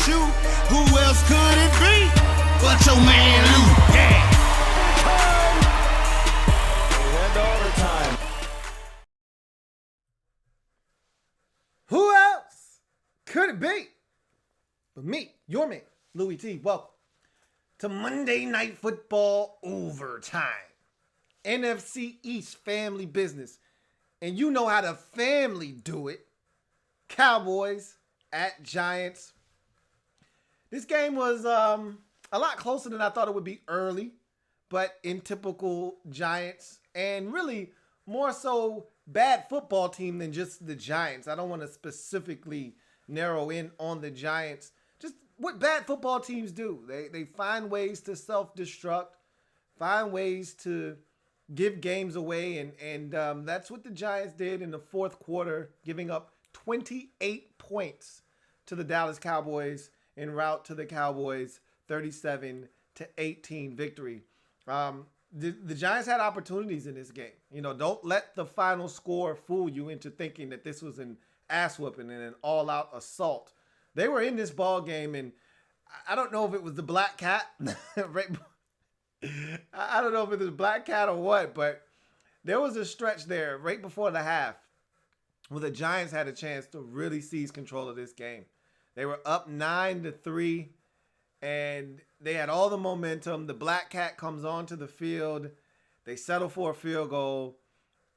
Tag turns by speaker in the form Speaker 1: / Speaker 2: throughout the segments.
Speaker 1: shoot. Who else could it be but your man Lou? Yeah.
Speaker 2: Who else could it be but me, your man, Louie T? Welcome to Monday Night Football Overtime. NFC East family business. And you know how the family do it. Cowboys at Giants. This game was a lot closer than I thought it would be early, but in typical Giants, and really more so bad football team than just the Giants. I don't want to specifically narrow in on the Giants. Just what bad football teams do. They find ways to self-destruct, find ways to give games away, and that's what the Giants did in the fourth quarter, giving up 28 points to the Dallas Cowboys en route to the Cowboys' 37-18 victory. The Giants had opportunities in this game. You know, don't let the final score fool you into thinking that this was an ass whooping and an all-out assault. They were in this ball game, and I don't know if it was the black cat. I don't know if it was black cat or what, but there was a stretch there right before the half where the Giants had a chance to really seize control of this game. They were up 9-3, and they had all the momentum. The black cat comes onto the field. They settle for a field goal,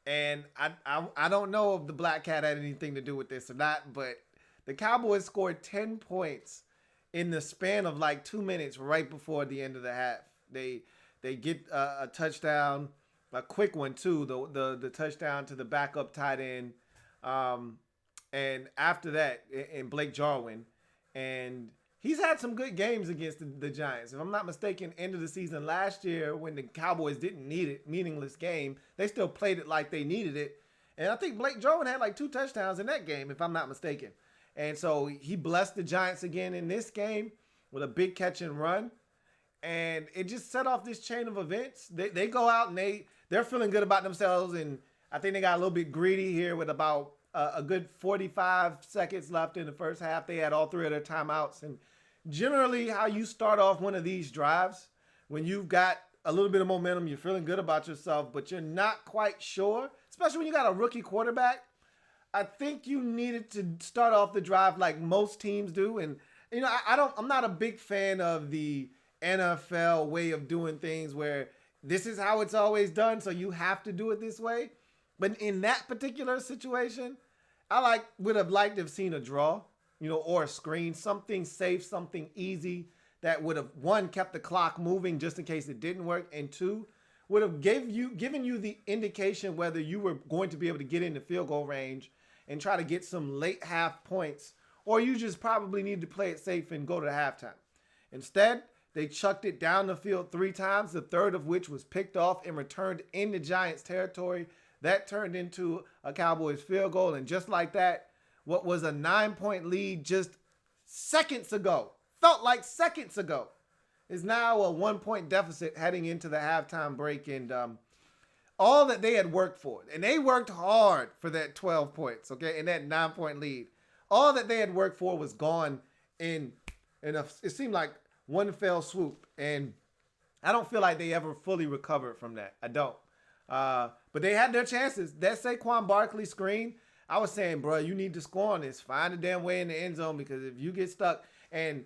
Speaker 2: and I don't know if the black cat had anything to do with this or not, but the Cowboys scored 10 points in the span of like 2 minutes right before the end of the half. They get a touchdown, a quick one too, the touchdown to the backup tight end. And after that, and Blake Jarwin, and he's had some good games against the Giants. If I'm not mistaken, end of the season last year when the Cowboys didn't need it, meaningless game, they still played it like they needed it. And I think Blake Jarwin had like 2 touchdowns in that game, if I'm not mistaken. And so he blessed the Giants again in this game with a big catch and run. And it just set off this chain of events. They go out and they're feeling good about themselves. And I think they got a little bit greedy here with about a good 45 seconds left in the first half. They had all 3 of their timeouts. And generally how you start off one of these drives, when you've got a little bit of momentum, you're feeling good about yourself, but you're not quite sure, especially when you got a rookie quarterback. I think you needed to start off the drive like most teams do. And, you know, I'm not a big fan of the NFL way of doing things where this is how it's always done, so you have to do it this way. But in that particular situation, I would have liked to have seen a draw, you know, or a screen, something safe, something easy that would have, 1, kept the clock moving just in case it didn't work, and 2, would have given you the indication whether you were going to be able to get into field goal range and try to get some late half points, or you just probably need to play it safe and go to halftime. Instead, they chucked it down the field 3 times, the third of which was picked off and returned into Giants territory. That turned into a Cowboys field goal. And just like that, what was a 9-point lead just seconds ago, felt like seconds ago, is now a 1-point deficit heading into the halftime break. And all that they had worked for, and they worked hard for that 12 points, okay, and that 9-point lead. All that they had worked for was gone it seemed like one fell swoop, and I don't feel like they ever fully recovered from that. I don't. But they had their chances. That Saquon Barkley screen, I was saying, bro, you need to score on this. Find a damn way in the end zone, because if you get stuck, and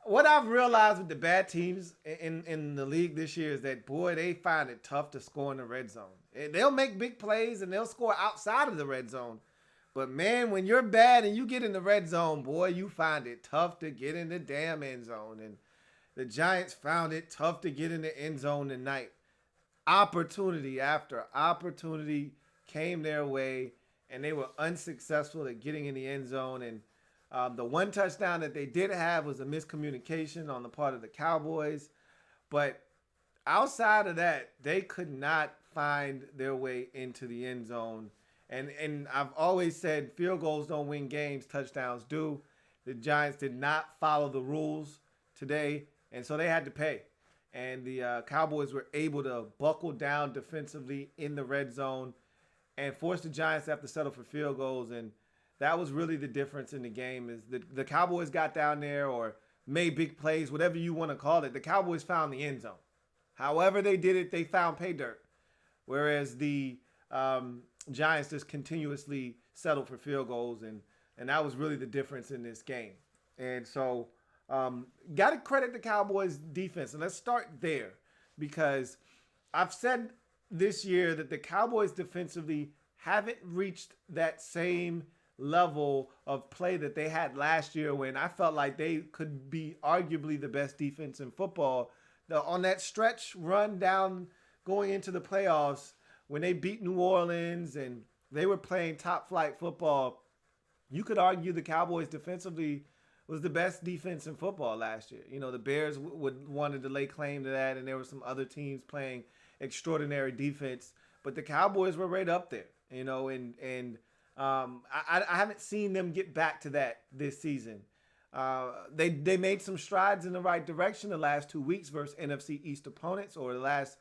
Speaker 2: what I've realized with the bad teams in the league this year is that, boy, they find it tough to score in the red zone. They'll make big plays and they'll score outside of the red zone. But, man, when you're bad and you get in the red zone, boy, you find it tough to get in the damn end zone. And the Giants found it tough to get in the end zone tonight. Opportunity after opportunity came their way, and they were unsuccessful at getting in the end zone. And the one touchdown that they did have was a miscommunication on the part of the Cowboys. But outside of that, they could not find their way into the end zone. And I've always said field goals don't win games, touchdowns do. The Giants did not follow the rules today, and so they had to pay. And the Cowboys were able to buckle down defensively in the red zone and force the Giants to have to settle for field goals. And That was really the difference in the game. Is the Cowboys got down there or made big plays, whatever you want to call it. The Cowboys found the end zone. However they did it, they found pay dirt. Whereas the Giants just continuously settled for field goals, and that was really the difference in this game. And so, got to credit the Cowboys defense, and let's start there because I've said this year that the Cowboys defensively haven't reached that same level of play that they had last year when I felt like they could be arguably the best defense in football. On that stretch run down going into the playoffs when they beat New Orleans and they were playing top flight football, you could argue the Cowboys defensively was the best defense in football last year. You know, the Bears would wanted to lay claim to that, and there were some other teams playing extraordinary defense, but the Cowboys were right up there. You know, and I haven't seen them get back to that this season. They made some strides in the right direction the last 2 weeks versus NFC East opponents, or the last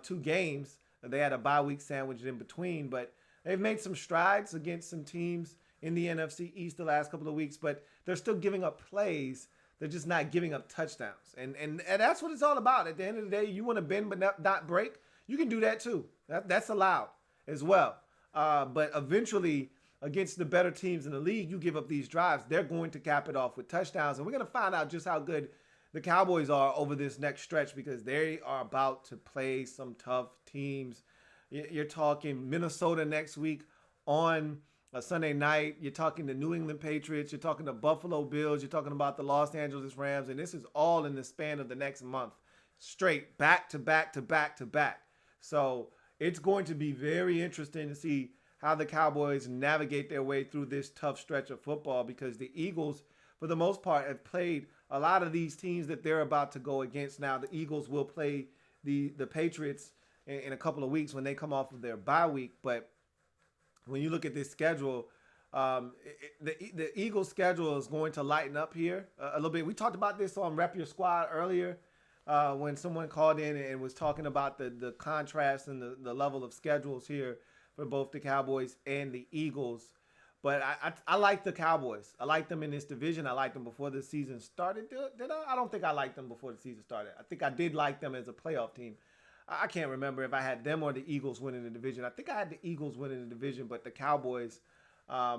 Speaker 2: 2 games. They had a bye week sandwiched in between, but they've made some strides against some teams in the NFC East the last couple of weeks, but they're still giving up plays. They're just not giving up touchdowns. And that's what it's all about. At the end of the day, you want to bend but not break. You can do that too. That's allowed as well. But eventually, against the better teams in the league, you give up these drives. They're going to cap it off with touchdowns. And we're going to find out just how good the Cowboys are over this next stretch because they are about to play some tough teams. You're talking Minnesota next week on a Sunday night. You're talking the New England Patriots. You're talking the Buffalo Bills. You're talking about the Los Angeles Rams. And this is all in the span of the next month. Straight back to back to back to back. So it's going to be very interesting to see how the Cowboys navigate their way through this tough stretch of football because the Eagles, for the most part, have played a lot of these teams that they're about to go against. Now, the Eagles will play the Patriots in a couple of weeks when they come off of their bye week. But when you look at this schedule, the Eagles' schedule is going to lighten up here a little bit. We talked about this on Rep Your Squad earlier when someone called in and was talking about the contrast and the level of schedules here for both the Cowboys and the Eagles. But I like the Cowboys. I like them in this division. I liked them before the season started. Did I? I don't think I liked them before the season started. I think I did like them as a playoff team. I can't remember if I had them or the Eagles winning the division. I think I had the Eagles winning the division, but the Cowboys I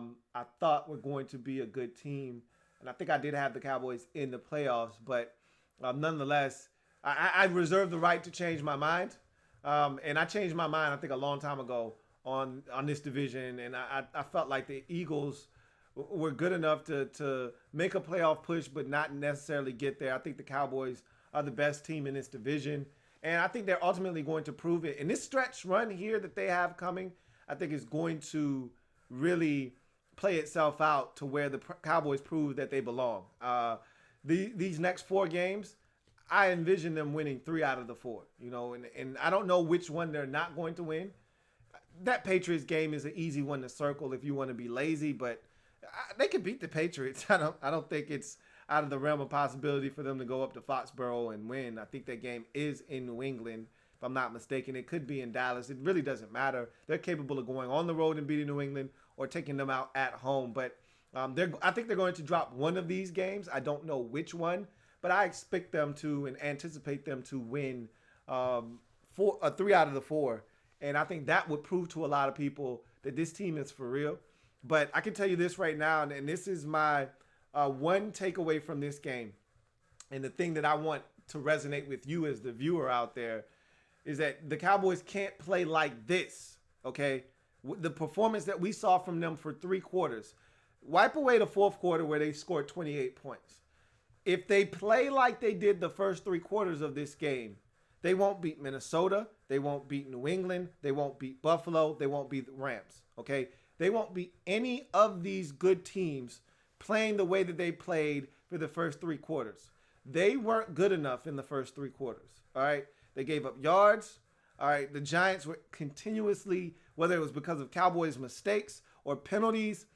Speaker 2: thought were going to be a good team. And I think I did have the Cowboys in the playoffs. But nonetheless, I reserve the right to change my mind. And I changed my mind, I think, a long time ago on this division, and I felt like the Eagles were good enough to make a playoff push, but not necessarily get there. I think the Cowboys are the best team in this division, and I think they're ultimately going to prove it. And this stretch run here that they have coming, I think is going to really play itself out to where the Cowboys prove that they belong. These next 4 games, I envision them winning 3 out of the 4. You know, and I don't know which one they're not going to win. That Patriots game is an easy one to circle if you want to be lazy, but they could beat the Patriots. I don't think it's out of the realm of possibility for them to go up to Foxborough and win. I think that game is in New England, if I'm not mistaken. It could be in Dallas. It really doesn't matter. They're capable of going on the road and beating New England or taking them out at home. But I think they're going to drop one of these games. I don't know which one, but I expect them to and anticipate them to win 3 out of the 4. And I think that would prove to a lot of people that this team is for real. But I can tell you this right now, and this is my one takeaway from this game. And the thing that I want to resonate with you as the viewer out there is that the Cowboys can't play like this, okay? The performance that we saw from them for 3 quarters. Wipe away the 4th quarter where they scored 28 points. If they play like they did the first 3 quarters of this game, they won't beat Minnesota. They won't beat New England. They won't beat Buffalo. They won't beat the Rams, okay? They won't beat any of these good teams playing the way that they played for the first 3 quarters. They weren't good enough in the first 3 quarters, all right? They gave up yards, all right? The Giants were continuously, whether it was because of Cowboys' mistakes or penalties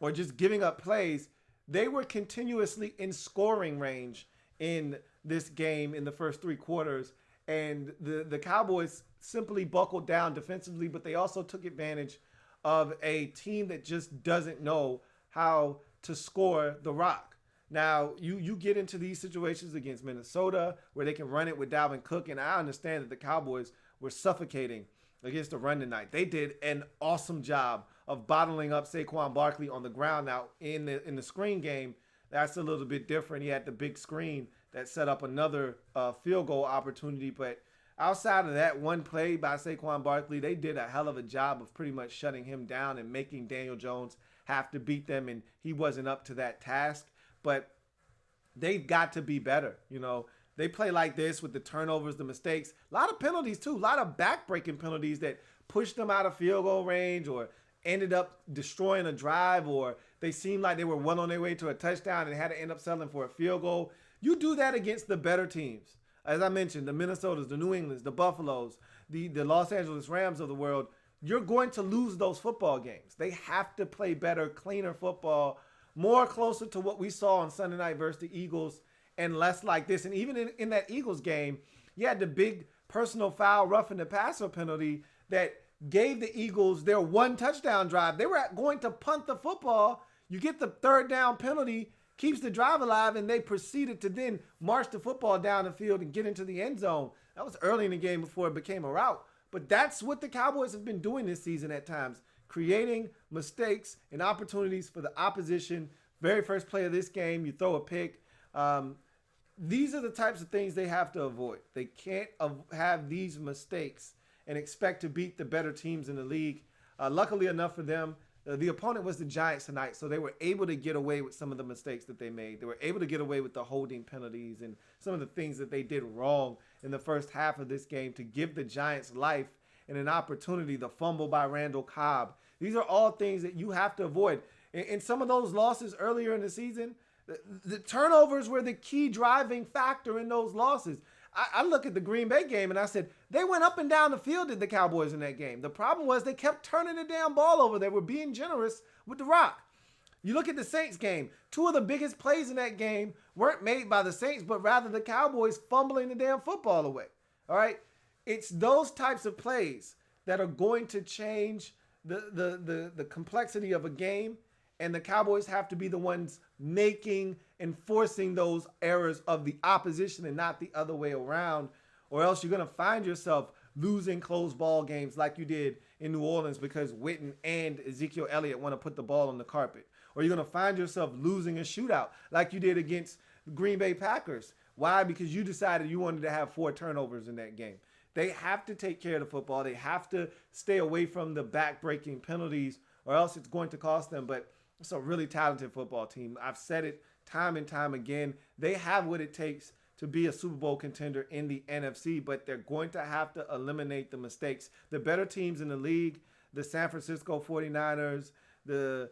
Speaker 2: or just giving up plays, they were continuously in scoring range in this game in the first 3 quarters. And the Cowboys simply buckled down defensively, but they also took advantage of a team that just doesn't know how to score the rock. Now, you get into these situations against Minnesota where they can run it with Dalvin Cook, and I understand that the Cowboys were suffocating against the run tonight. They did an awesome job of bottling up Saquon Barkley on the ground. Now, in the screen game, that's a little bit different. He had the big screen that set up another field goal opportunity, but outside of that one play by Saquon Barkley, they did a hell of a job of pretty much shutting him down and making Daniel Jones have to beat them, and he wasn't up to that task. But they've got to be better. They play like this with the turnovers, the mistakes, a lot of penalties too, a lot of back-breaking penalties that pushed them out of field goal range or ended up destroying a drive, or they seemed like they were well on their way to a touchdown and had to end up settling for a field goal. You do that against the better teams. As I mentioned, the Minnesotas, the New Englands, the Buffaloes, the Los Angeles Rams of the world, you're going to lose those football games. They have to play better, cleaner football, more closer to what we saw on Sunday night versus the Eagles, and less like this. And even in that Eagles game, you had the big personal foul, roughing the passer penalty that gave the Eagles their one touchdown drive. They were going to punt the football. You get the third down penalty, keeps the drive alive, and they proceeded to then march the football down the field and get into the end zone. That was early in the game before it became a rout. But that's what the Cowboys have been doing this season at times, creating mistakes and opportunities for the opposition. Very first play of this game, you throw a pick. These are the types of things they have to avoid. They can't have these mistakes and expect to beat the better teams in the league. Luckily enough for them, the opponent was the Giants tonight, so they were able to get away with some of the mistakes that they made. They were able to get away with the holding penalties and some of the things that they did wrong in the first half of this game to give the Giants life and an opportunity. The fumble by Randall Cobb. These are all things that you have to avoid. In some of those losses earlier in the season, the turnovers were the key driving factor in those losses. I look at the Green Bay game and I said, they went up and down the field at the Cowboys in that game. The problem was they kept turning the damn ball over. They were being generous with the rock. You look at the Saints game. Two of the biggest plays in that game weren't made by the Saints, but rather the Cowboys fumbling the damn football away. All right? It's those types of plays that are going to change the complexity of a game, and the Cowboys have to be the ones making and forcing those errors of the opposition and not the other way around, or else you're going to find yourself losing close ball games like you did in New Orleans because Witten and Ezekiel Elliott want to put the ball on the carpet. Or you're going to find yourself losing a shootout like you did against the Green Bay Packers. Why? Because you decided you wanted to have 4 turnovers in that game. They have to take care of the football. They have to stay away from the back-breaking penalties, or else it's going to cost them. But it's a really talented football team. I've said it time and time again. They have what it takes to be a Super Bowl contender in the NFC, but they're going to have to eliminate the mistakes. The better teams in the league, the San Francisco 49ers, the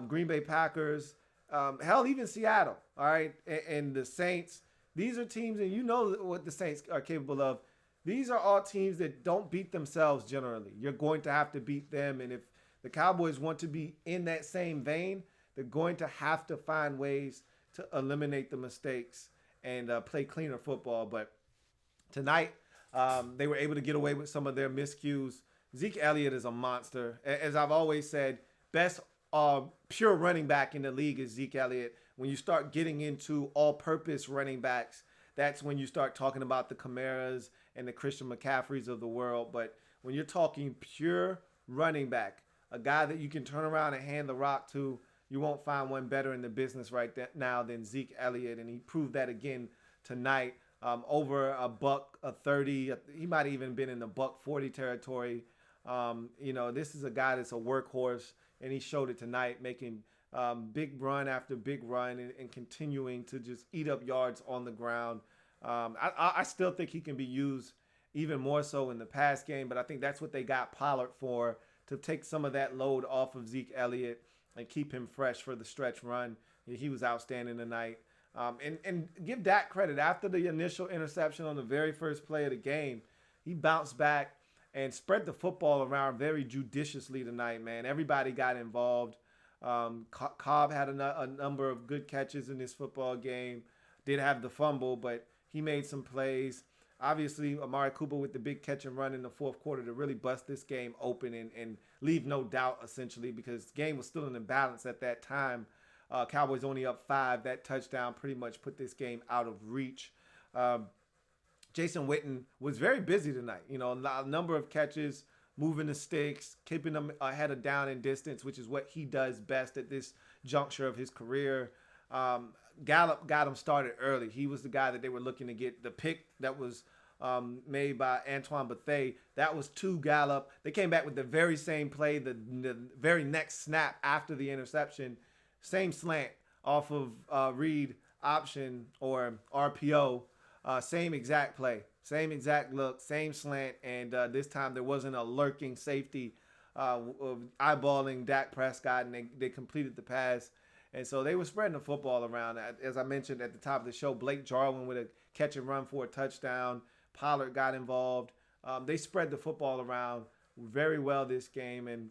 Speaker 2: Green Bay Packers, hell, even Seattle, all right, and the Saints. These are teams, and you know what the Saints are capable of. These are all teams that don't beat themselves generally. You're going to have to beat them, and if the Cowboys want to be in that same vein, they're going to have to find ways to eliminate the mistakes and play cleaner football. But tonight, they were able to get away with some of their miscues. Zeke Elliott is a monster. As I've always said, best pure running back in the league is Zeke Elliott. When you start getting into all-purpose running backs, that's when you start talking about the Kamaras and the Christian McCaffreys of the world. But when you're talking pure running back, a guy that you can turn around and hand the rock to, you won't find one better in the business right now than Zeke Elliott, and he proved that again tonight. Over a $130. He might have even been in the $140 territory. This is a guy that's a workhorse, and he showed it tonight, making big run after big run and continuing to just eat up yards on the ground. I still think he can be used even more so in the pass game, but I think that's what they got Pollard for, to take some of that load off of Zeke Elliott and keep him fresh for the stretch run. He was outstanding tonight. And give Dak credit. After the initial interception on the very first play of the game, he bounced back and spread the football around very judiciously tonight, man. Everybody got involved. Cobb had a number of good catches in this football game. Did have the fumble, but he made some plays. Obviously, Amari Cooper with the big catch and run in the fourth quarter to really bust this game open and leave no doubt, essentially, because the game was still in imbalance at that time. Cowboys only up 5. That touchdown pretty much put this game out of reach. Um, Jason Witten was very busy tonight. A number of catches, moving the sticks, keeping them ahead of down and distance, which is what he does best at this juncture of his career. Gallup got him started early. He was the guy that they were looking to get. The pick that was made by Antoine Bethea, that was to Gallup. They came back with the very same play, the very next snap after the interception, same slant off of read option or RPO, same exact play, same exact look, same slant, and this time there wasn't a lurking safety eyeballing Dak Prescott, and they completed the pass. And so they were spreading the football around. As I mentioned at the top of the show, Blake Jarwin with a catch and run for a touchdown. Pollard got involved. They spread the football around very well this game. And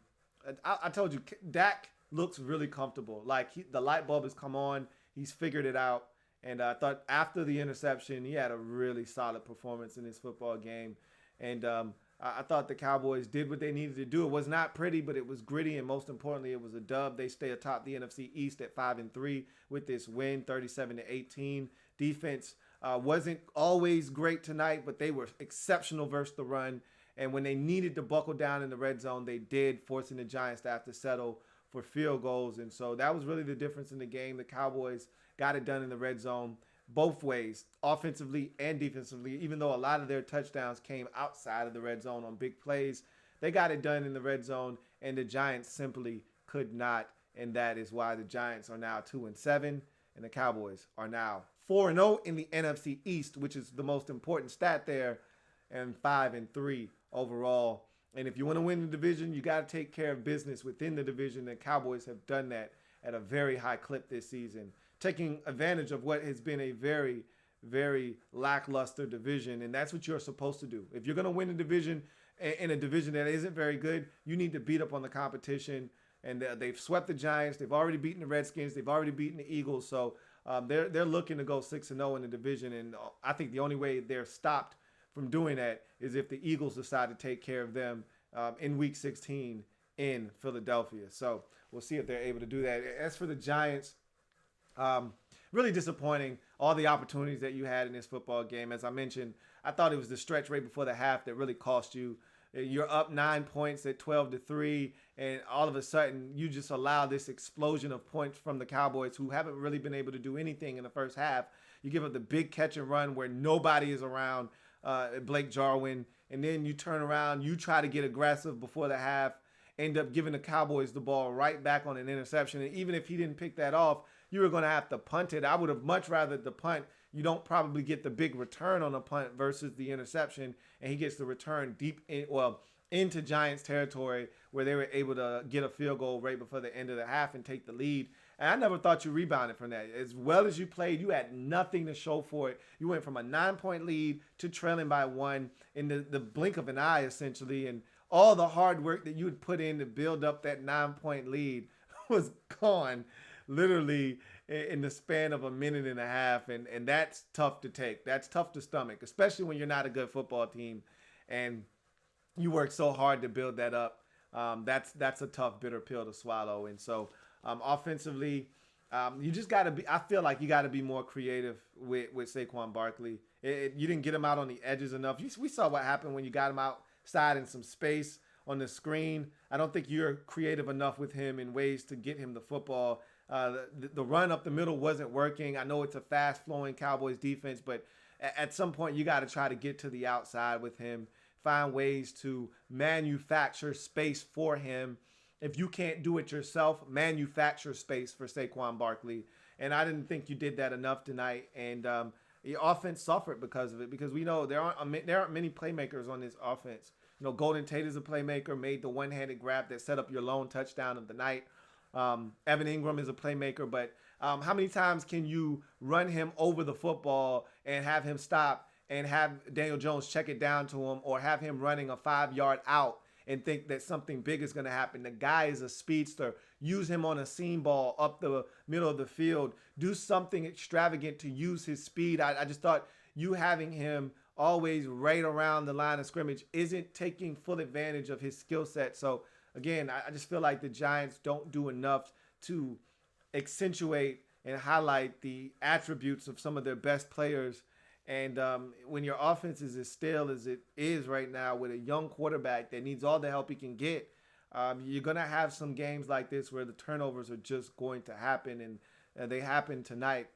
Speaker 2: I told you, Dak looks really comfortable. Like the light bulb has come on. He's figured it out. And I thought after the interception, he had a really solid performance in this football game. And I thought the Cowboys did what they needed to do. It was not pretty, but it was gritty, and most importantly, it was a dub. They stay atop the NFC East at 5-3 with this win, 37-18. Defense wasn't always great tonight, but they were exceptional versus the run. And when they needed to buckle down in the red zone, they did, forcing the Giants to have to settle for field goals. And so that was really the difference in the game. The Cowboys got it done in the red zone both ways, offensively and defensively. Even though a lot of their touchdowns came outside of the red zone on big plays, they got it done in the red zone, and the Giants simply could not. And that is why the Giants are now 2-7, and the Cowboys are now 4-0 in the NFC East, which is the most important stat there, and 5-3 overall. And if you want to win the division, you got to take care of business within the division. The Cowboys have done that at a very high clip this season, taking advantage of what has been a very, very lackluster division. And that's what you're supposed to do. If you're going to win a division in a division that isn't very good, you need to beat up on the competition. And they've swept the Giants. They've already beaten the Redskins. They've already beaten the Eagles. So they're looking to go 6-0 in the division. And I think the only way they're stopped from doing that is if the Eagles decide to take care of them in Week 16 in Philadelphia. So we'll see if they're able to do that. As for the Giants, really disappointing, all the opportunities that you had in this football game. As I mentioned, I thought it was the stretch right before the half that really cost you. You're up 9 points at 12-3, and all of a sudden you just allow this explosion of points from the Cowboys, who haven't really been able to do anything in the first half. You give up the big catch and run where nobody is around, Blake Jarwin, and then you turn around, you try to get aggressive before the half, end up giving the Cowboys the ball right back on an interception. And even if he didn't pick that off, you were going to have to punt it. I would have much rather the punt. You don't probably get the big return on a punt versus the interception, and he gets the return into Giants territory where they were able to get a field goal right before the end of the half and take the lead. And I never thought you rebounded from that. As well as you played, you had nothing to show for it. You went from a 9-point lead to trailing by 1 in the blink of an eye, essentially, and all the hard work that you had put in to build up that 9-point lead was gone literally in the span of a minute and a half. And that's tough to take. That's tough to stomach, especially when you're not a good football team and you work so hard to build that up. That's a tough, bitter pill to swallow. And so offensively, you just got to be – I feel like you got to be more creative with Saquon Barkley. You didn't get him out on the edges enough. We saw what happened when you got him outside in some space on the screen. I don't think you're creative enough with him in ways to get him the football. The run up the middle wasn't working. I know it's a fast-flowing Cowboys defense, but at some point you got to try to get to the outside with him, find ways to manufacture space for him. If you can't do it yourself, manufacture space for Saquon Barkley. And I didn't think you did that enough tonight. And the offense suffered because of it, because we know there aren't many playmakers on this offense. You know, Golden Tate is a playmaker, made the one-handed grab that set up your lone touchdown of the night. Evan Ingram is a playmaker, but how many times can you run him over the football and have him stop and have Daniel Jones check it down to him, or have him running a 5-yard out and think that something big is going to happen? The guy is a speedster. Use him on a seam ball up the middle of the field. Do something extravagant to use his speed. I just thought you having him always right around the line of scrimmage isn't taking full advantage of his skill set. So again, I just feel like the Giants don't do enough to accentuate and highlight the attributes of some of their best players. And when your offense is as stale as it is right now with a young quarterback that needs all the help he can get, you're going to have some games like this where the turnovers are just going to happen. And they happened tonight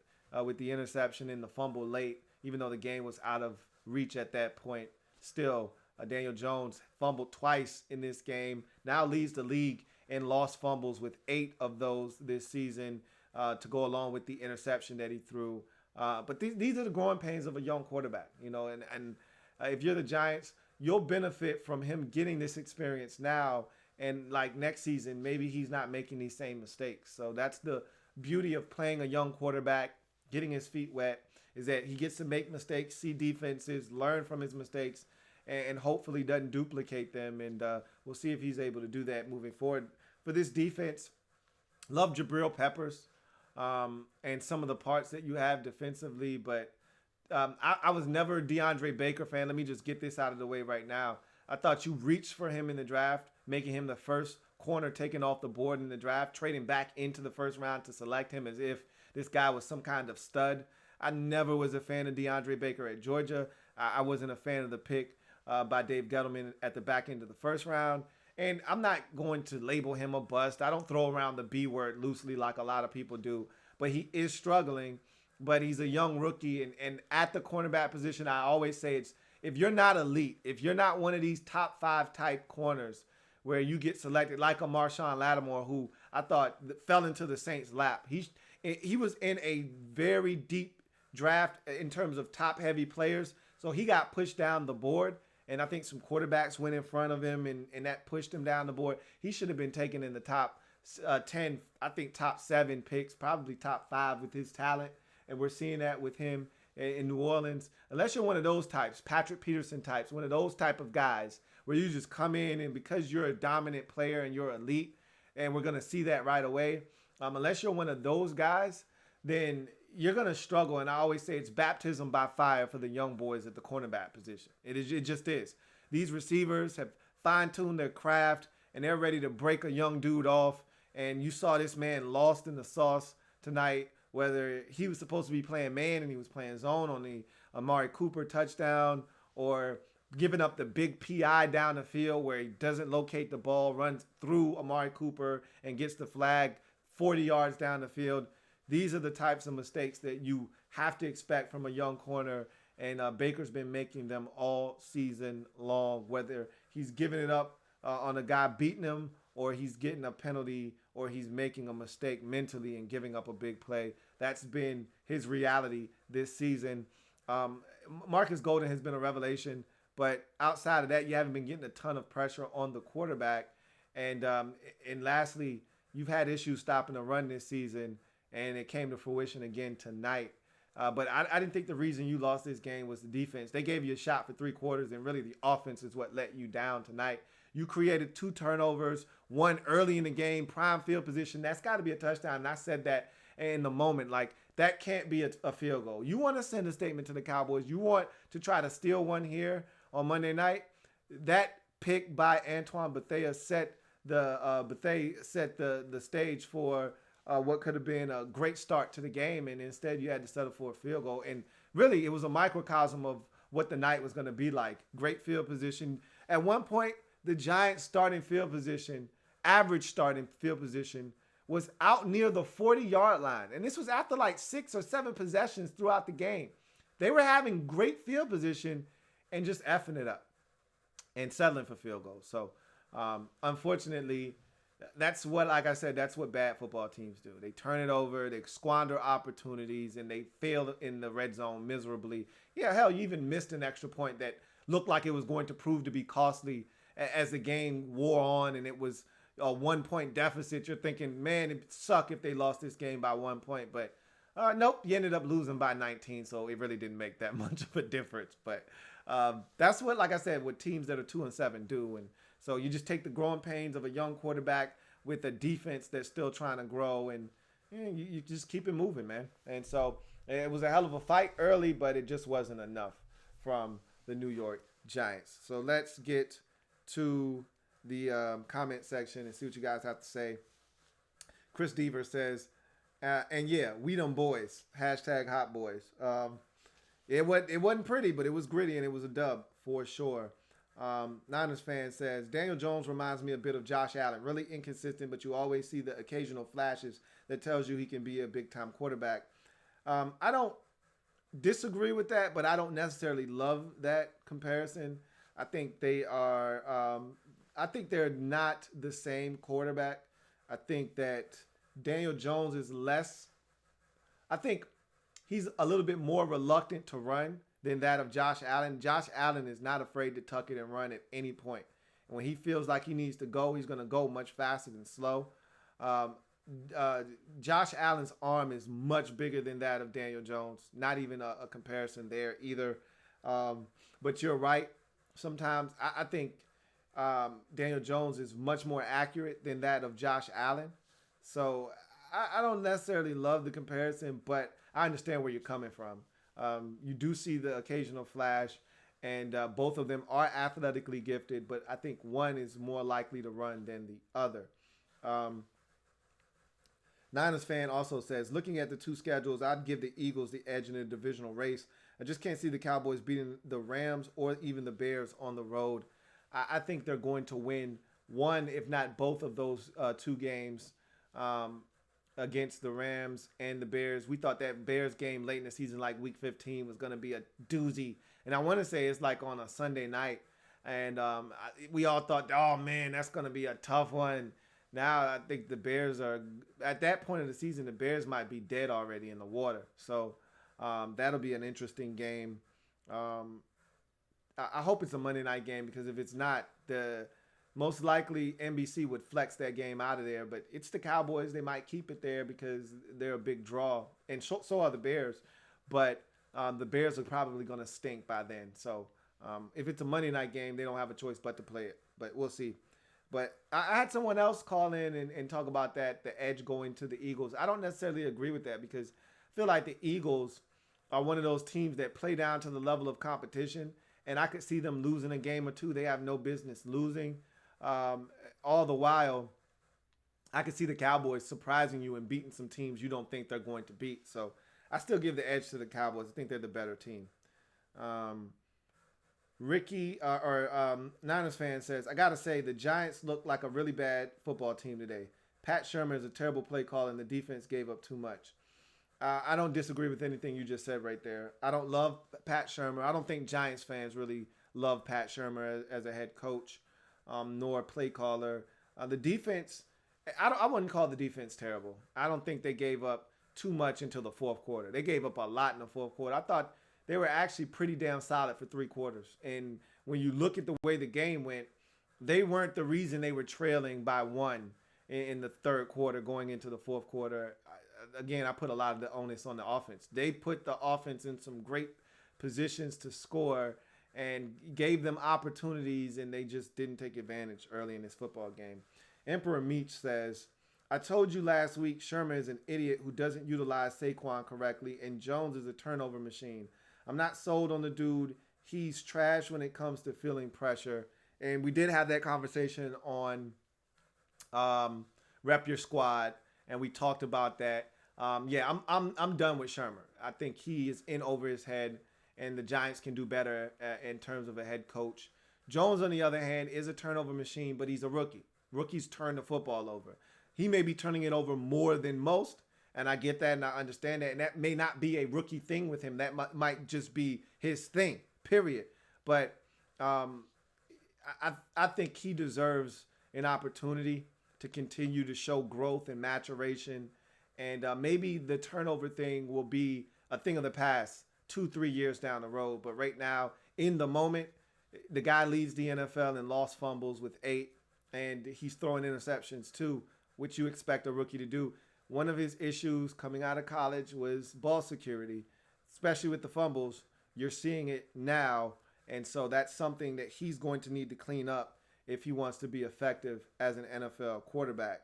Speaker 2: with the interception and the fumble late, even though the game was out of reach at that point. Still, Daniel Jones fumbled twice in this game, now leads the league in lost fumbles with 8 of those this season to go along with the interception that he threw. But these are the growing pains of a young quarterback, and if you're the Giants, you'll benefit from him getting this experience now. And like next season, maybe he's not making these same mistakes. So that's the beauty of playing a young quarterback, getting his feet wet, is that he gets to make mistakes, see defenses, learn from his mistakes, and hopefully doesn't duplicate them. And we'll see if he's able to do that moving forward. For this defense, love Jabril Peppers and some of the parts that you have defensively. But I was never a DeAndre Baker fan. Let me just get this out of the way right now. I thought you reached for him in the draft, making him the first corner taken off the board in the draft, trading back into the first round to select him as if this guy was some kind of stud. I never was a fan of DeAndre Baker at Georgia. I wasn't a fan of the pick by Dave Gettleman at the back end of the first round. And I'm not going to label him a bust. I don't throw around the B word loosely like a lot of people do. But he is struggling. But he's a young rookie. And at the cornerback position, I always say it's, if you're not elite, if you're not one of these top 5 type corners where you get selected, like a Marshawn Lattimore, who I thought fell into the Saints' lap. He was in a very deep draft in terms of top-heavy players. So he got pushed down the board. And I think some quarterbacks went in front of him, and that pushed him down the board. He should have been taken in the top 10, I think top 7 picks, probably top 5 with his talent. And we're seeing that with him in New Orleans. Unless you're one of those types, Patrick Peterson types, one of those type of guys where you just come in and because you're a dominant player and you're elite, and we're going to see that right away. Unless you're one of those guys, then you're going to struggle. And I always say it's baptism by fire for the young boys at the cornerback position. It just is. These receivers have fine-tuned their craft, and they're ready to break a young dude off. And you saw this man lost in the sauce tonight, whether he was supposed to be playing man and he was playing zone on the Amari Cooper touchdown, or giving up the big PI down the field where he doesn't locate the ball, runs through Amari Cooper and gets the flag 40 yards down the field. These are the types of mistakes that you have to expect from a young corner, and Baker's been making them all season long, whether he's giving it up on a guy beating him, or he's getting a penalty, or he's making a mistake mentally and giving up a big play. That's been his reality this season. Marcus Golden has been a revelation, but outside of that, you haven't been getting a ton of pressure on the quarterback. And lastly, you've had issues stopping the run this season, and it came to fruition again tonight. But I didn't think the reason you lost this game was the defense. They gave you a shot for 3 quarters, and really the offense is what let you down tonight. You created 2 turnovers, one early in the game, prime field position. That's got to be a touchdown. And I said that in the moment. Like, that can't be a field goal. You want to send a statement to the Cowboys. You want to try to steal one here on Monday night. That pick by Antoine Bethea set the stage for what could have been a great start to the game, and instead you had to settle for a field goal. And really, it was a microcosm of what the night was going to be like. Great field position. At one point, the Giants' starting field position, average starting field position, was out near the 40-yard line. And this was after like 6 or 7 possessions throughout the game. They were having great field position and just effing it up and settling for field goals. So, unfortunately, that's what, like I said, that's what bad football teams do. They turn it over, they squander opportunities, and they fail in the red zone miserably. Yeah, hell, you even missed an extra point that looked like it was going to prove to be costly as the game wore on, and it was a 1-point deficit. You're thinking, man, it'd suck if they lost this game by 1 point. But nope, you ended up losing by 19, so it really didn't make that much of a difference. But that's what, like I said, what teams that are 2-7 do. And so you just take the growing pains of a young quarterback with a defense that's still trying to grow, and you just keep it moving, man. And so it was a hell of a fight early, but it just wasn't enough from the New York Giants. So let's get to the comment section and see what you guys have to say. Chris Deaver says, and yeah, we them boys. Hashtag hot boys. It wasn't pretty, but it was gritty and it was a dub for sure. Niners fan says, Daniel Jones reminds me a bit of Josh Allen. Really inconsistent, but you always see the occasional flashes that tells you he can be a big-time quarterback. I don't disagree with that, but I don't necessarily love that comparison. I think they are. I think they're not the same quarterback. I think that Daniel Jones is less. I think he's a little bit more reluctant to run than that of Josh Allen. Josh Allen is not afraid to tuck it and run at any point. And when he feels like he needs to go, he's going to go much faster than slow. Josh Allen's arm is much bigger than that of Daniel Jones. Not even a comparison there either. But you're right. Sometimes I think Daniel Jones is much more accurate than that of Josh Allen. So I don't necessarily love the comparison, but I understand where you're coming from. You do see the occasional flash, and both of them are athletically gifted, but I think one is more likely to run than the other. Niners fan also says, looking at the two schedules, I'd give the Eagles the edge in the divisional race. I just can't see the Cowboys beating the Rams or even the Bears on the road. I think they're going to win one, if not both of those two games against the Rams and the Bears. We thought that Bears game late in the season, like week 15, was going to be a doozy. And I want to say it's like on a Sunday night. And we all thought, oh, man, that's going to be a tough one. Now I think the Bears are, at that point of the season, the Bears might be dead already in the water. So that'll be an interesting game. I hope it's a Monday night game, because if it's not, the most likely NBC would flex that game out of there. But it's the Cowboys. They might keep it there because they're a big draw. And so are the Bears. But the Bears are probably going to stink by then. So if it's a Monday night game, they don't have a choice but to play it. But we'll see. But I had someone else call in and talk about that, the edge going to the Eagles. I don't necessarily agree with that, because I feel like the Eagles are one of those teams that play down to the level of competition, and I could see them losing a game or two they have no business losing. All the while, I could see the Cowboys surprising you and beating some teams you don't think they're going to beat. So I still give the edge to the Cowboys. I think they're the better team. Ricky Niners fan says, I got to say, the Giants look like a really bad football team today. Pat Shermer is a terrible play caller, and the defense gave up too much. I don't disagree with anything you just said right there. I don't love Pat Shermer. I don't think Giants fans really love Pat Shermer as a head coach, nor play caller. The defense, I wouldn't call the defense terrible. I don't think they gave up too much until the fourth quarter. They gave up a lot in the fourth quarter. I thought they were actually pretty damn solid for 3 quarters. And when you look at the way the game went, they weren't the reason they were trailing by 1 in the third quarter going into the fourth quarter. Again, I put a lot of the onus on the offense. They put the offense in some great positions to score and gave them opportunities, and they just didn't take advantage early in this football game. Emperor Meach says, I told you last week Sherman is an idiot who doesn't utilize Saquon correctly, and Jones is a turnover machine. I'm not sold on the dude. He's trash when it comes to feeling pressure. And we did have that conversation on Rep Your Squad, and we talked about that. I'm done with Shermer. I think he is in over his head, and the Giants can do better in terms of a head coach. Jones, on the other hand, is a turnover machine, but he's a rookie. Rookies turn the football over. He may be turning it over more than most, and I get that and I understand that. And that may not be a rookie thing with him. That might just be his thing, period. But I think he deserves an opportunity to continue to show growth and maturation. And maybe the turnover thing will be a thing of the past 2-3 years down the road. But right now, in the moment, the guy leads the NFL in lost fumbles with 8. And he's throwing interceptions too, which you expect a rookie to do. One of his issues coming out of college was ball security, especially with the fumbles. You're seeing it now, and so that's something that he's going to need to clean up if he wants to be effective as an NFL quarterback.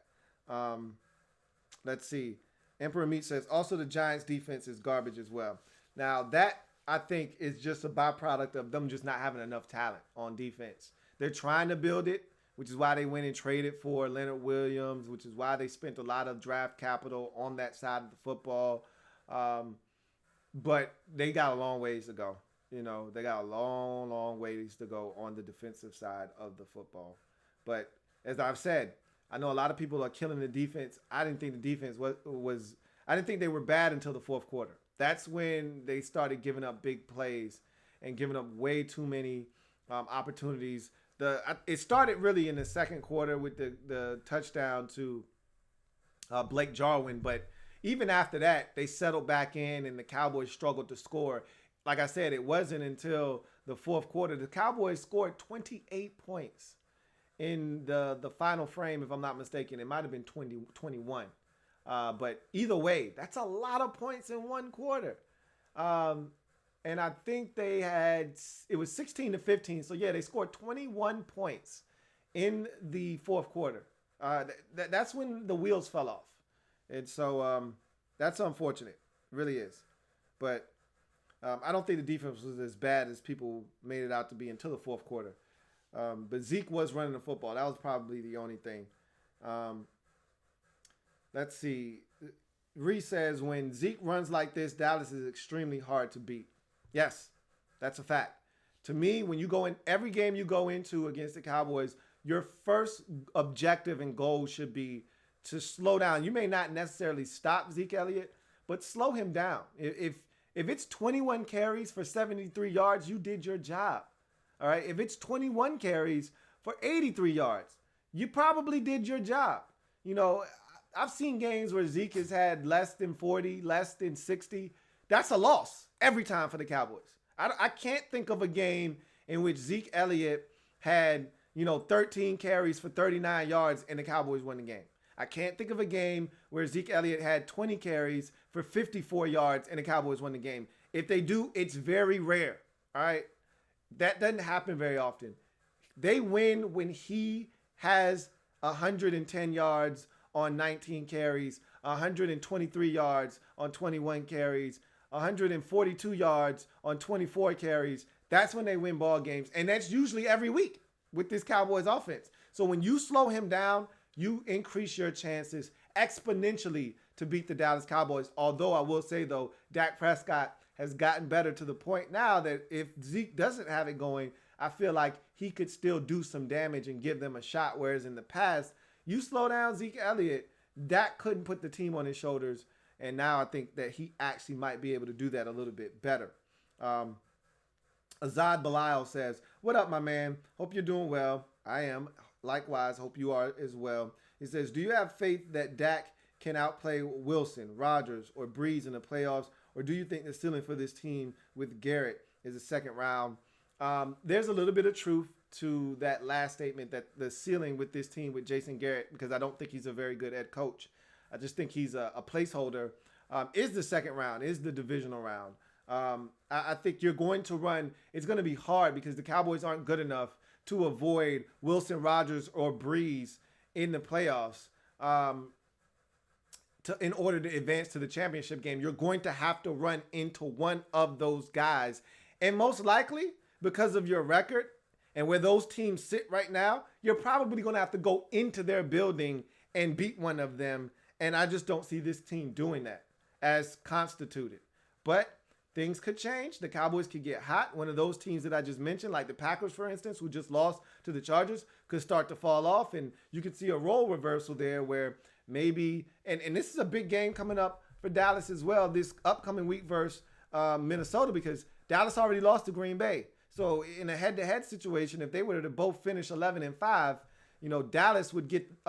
Speaker 2: Let's see. Emperor Meat says, also the Giants' defense is garbage as well. Now, that, I think, is just a byproduct of them just not having enough talent on defense. They're trying to build it, which is why they went and traded for Leonard Williams, which is why they spent a lot of draft capital on that side of the football. But they got a long ways to go. They got a long, long ways to go on the defensive side of the football. But as I've said, I know a lot of people are killing the defense. I didn't think the defense was I didn't think they were bad until the fourth quarter. That's when they started giving up big plays and giving up way too many opportunities. It started really in the second quarter with the touchdown to Blake Jarwin, but even after that, they settled back in and the Cowboys struggled to score. Like I said, it wasn't until the fourth quarter. The Cowboys scored 28 points in the final frame, if I'm not mistaken. It might have been 21. But either way, that's a lot of points in one quarter. And I think it was 16-15. So, yeah, they scored 21 points in the fourth quarter. That's when the wheels fell off. And so that's unfortunate. It really is. But I don't think the defense was as bad as people made it out to be until the fourth quarter. But Zeke was running the football. That was probably the only thing. Let's see. Reese says, when Zeke runs like this, Dallas is extremely hard to beat. Yes, that's a fact. To me, when you go in, every game you go into against the Cowboys, your first objective and goal should be to slow down. You may not necessarily stop Zeke Elliott, but slow him down. If it's 21 carries for 73 yards, you did your job. All right. If it's 21 carries for 83 yards, you probably did your job. I've seen games where Zeke has had less than 40, less than 60. That's a loss every time for the Cowboys. I can't think of a game in which Zeke Elliott had, 13 carries for 39 yards and the Cowboys won the game. I can't think of a game where Zeke Elliott had 20 carries for 54 yards and the Cowboys won the game. If they do, it's very rare. All right. That doesn't happen very often. They win when he has 110 yards on 19 carries, 123 yards on 21 carries, 142 yards on 24 carries. That's when they win ball games. And that's usually every week with this Cowboys offense. So when you slow him down, you increase your chances exponentially to beat the Dallas Cowboys. Although I will say, though, Dak Prescott has gotten better to the point now that if Zeke doesn't have it going, I feel like he could still do some damage and give them a shot. Whereas in the past, you slow down Zeke Elliott, Dak couldn't put the team on his shoulders. And now I think that he actually might be able to do that a little bit better. Azad Belial says, what up, my man? Hope you're doing well. I am. Likewise, hope you are as well. He says, do you have faith that Dak can outplay Wilson, Rodgers, or Breeze in the playoffs? Or do you think the ceiling for this team with Garrett is the second round? There's a little bit of truth to that last statement, that the ceiling with this team with Jason Garrett, because I don't think he's a very good head coach. I just think he's a placeholder, is the second round, is the divisional round. I think you're going to run. It's going to be hard because the Cowboys aren't good enough to avoid Wilson, Rodgers, or Breeze in the playoffs. In order to advance to the championship game, you're going to have to run into one of those guys. And most likely, because of your record and where those teams sit right now, you're probably going to have to go into their building and beat one of them. And I just don't see this team doing that as constituted. But things could change. The Cowboys could get hot. One of those teams that I just mentioned, like the Packers, for instance, who just lost to the Chargers, could start to fall off. And you could see a role reversal there where maybe, and this is a big game coming up for Dallas as well, this upcoming week versus Minnesota, because Dallas already lost to Green Bay. So in a head-to-head situation, if they were to both finish 11-5, Dallas would get,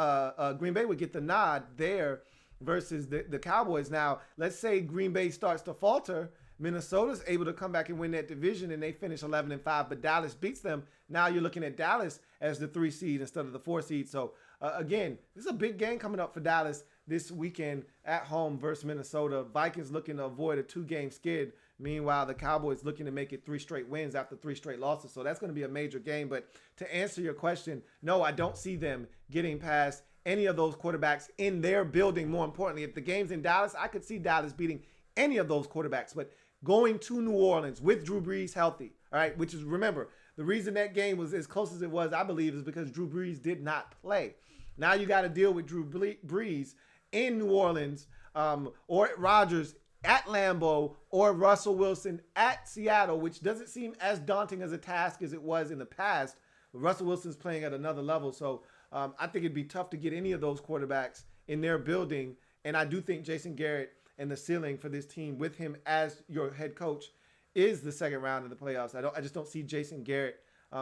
Speaker 2: Green Bay would get the nod there versus the Cowboys. Now, let's say Green Bay starts to falter. Minnesota's able to come back and win that division and they finish 11-5, but Dallas beats them. Now you're looking at Dallas as the 3 seed instead of the 4 seed. So again, this is a big game coming up for Dallas this weekend at home versus Minnesota. Vikings looking to avoid a 2-game skid. Meanwhile, the Cowboys looking to make it 3 straight wins after 3 straight losses. So that's going to be a major game. But to answer your question, no, I don't see them getting past any of those quarterbacks in their building. More importantly, if the game's in Dallas, I could see Dallas beating any of those quarterbacks. But going to New Orleans with Drew Brees healthy, all right, which is, remember, The reason that game was as close as it was, I believe, is because Drew Brees did not play. Now you got to deal with Drew Brees in New Orleans, or Rodgers at Lambeau, or Russell Wilson at Seattle, which doesn't seem as daunting as a task as it was in the past. But Russell Wilson's playing at another level, so I think it'd be tough to get any of those quarterbacks in their building. And I do think Jason Garrett and the ceiling for this team with him as your head coach is the second round of the playoffs. I just don't see Jason Garrett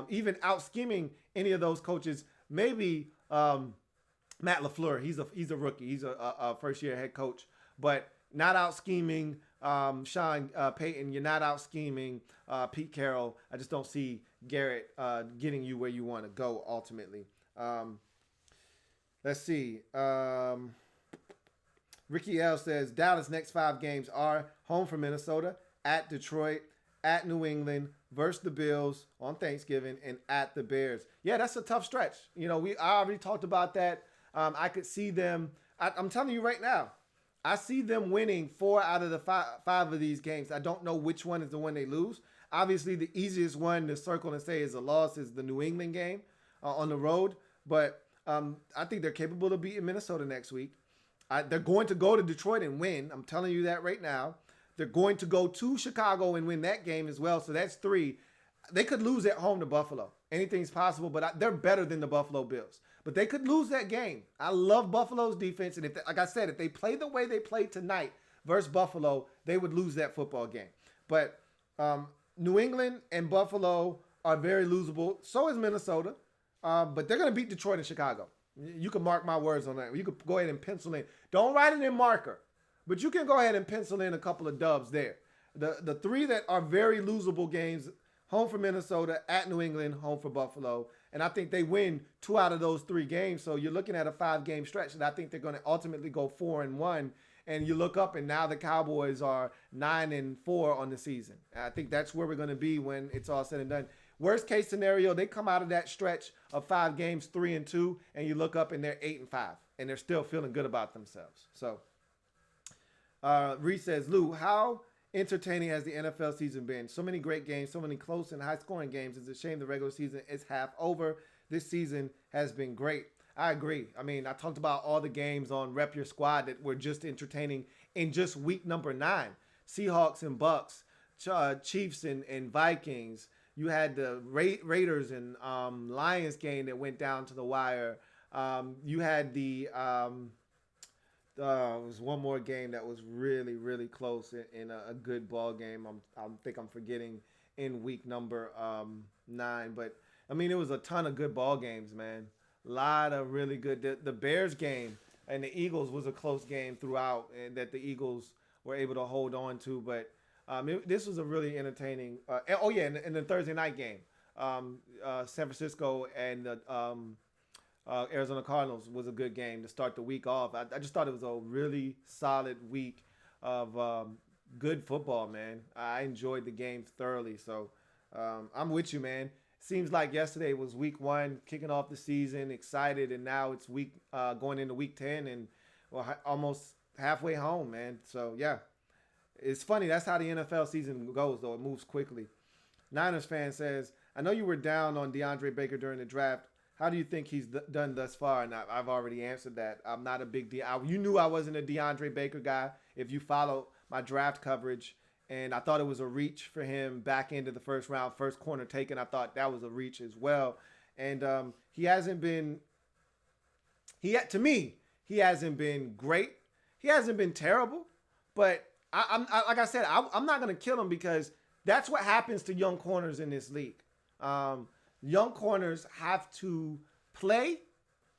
Speaker 2: even out scheming any of those coaches. Maybe Matt LaFleur. He's a rookie. He's a first year head coach, but not out scheming Sean Payton. You're not out scheming Pete Carroll. I just don't see Garrett getting you where you want to go ultimately. Let's see. Ricky L says Dallas' next 5 games are home for Minnesota, at Detroit, at New England, versus the Bills on Thanksgiving, and at the Bears. Yeah, that's a tough stretch. You know, I already talked about that. I could see them. I'm telling you right now, I see them winning 4 out of the 5 of these games. I don't know which one is the one they lose. Obviously, the easiest one to circle and say is a loss is the New England game on the road. But I think they're capable of beating Minnesota next week. They're going to go to Detroit and win. I'm telling you that right now. They're going to go to Chicago and win that game as well. So that's 3. They could lose at home to Buffalo. Anything's possible, but they're better than the Buffalo Bills. But they could lose that game. I love Buffalo's defense. And like I said, if they play the way they played tonight versus Buffalo, they would lose that football game. But New England and Buffalo are very losable. So is Minnesota. But they're going to beat Detroit and Chicago. You can mark my words on that. You could go ahead and pencil in. Don't write it in marker. But you can go ahead and pencil in a couple of dubs there. The 3 that are very losable games, home for Minnesota, at New England, home for Buffalo. And I think they win 2 out of those 3 games. So you're looking at a 5-game stretch. And I think they're going to ultimately go 4-1. And you look up and now the Cowboys are 9-4 on the season. And I think that's where we're going to be when it's all said and done. Worst case scenario, they come out of that stretch of 5 games, 3-2, and you look up and they're 8-5. And they're still feeling good about themselves. So Reese says, Lou, how entertaining has the NFL season been? So many great games, so many close and high-scoring games. It's a shame the regular season is half over. This season has been great. I agree. I mean, I talked about all the games on Rep Your Squad that were just entertaining in just week number 9. Seahawks and Bucks, Chiefs and Vikings. You had the Raiders and Lions game that went down to the wire. You had the it was one more game that was really, really close in a good ball game. I think I'm forgetting in week number 9. But, I mean, it was a ton of good ball games, man. A lot of really good. The Bears game and the Eagles was a close game throughout and that the Eagles were able to hold on to. But this was a really entertaining. And the Thursday night game, San Francisco and the Arizona Cardinals was a good game to start the week off. I just thought it was a really solid week of good football, man. I enjoyed the games thoroughly. So I'm with you, man. Seems like yesterday was week 1, kicking off the season, excited, and now it's going into week 10 and almost halfway home, man. So, yeah. It's funny. That's how the NFL season goes, though. It moves quickly. Niners fan says, I know you were down on DeAndre Baker during the draft. How do you think he's done thus far? And I've already answered that. I'm not a big you knew I wasn't a DeAndre Baker guy if you follow my draft coverage. And I thought it was a reach for him back into the first round, first corner taken. I thought that was a reach as well. And he hasn't been to me, he hasn't been great. He hasn't been terrible. But I'm like I said, I'm not going to kill him because that's what happens to young corners in this league. Young corners have to play.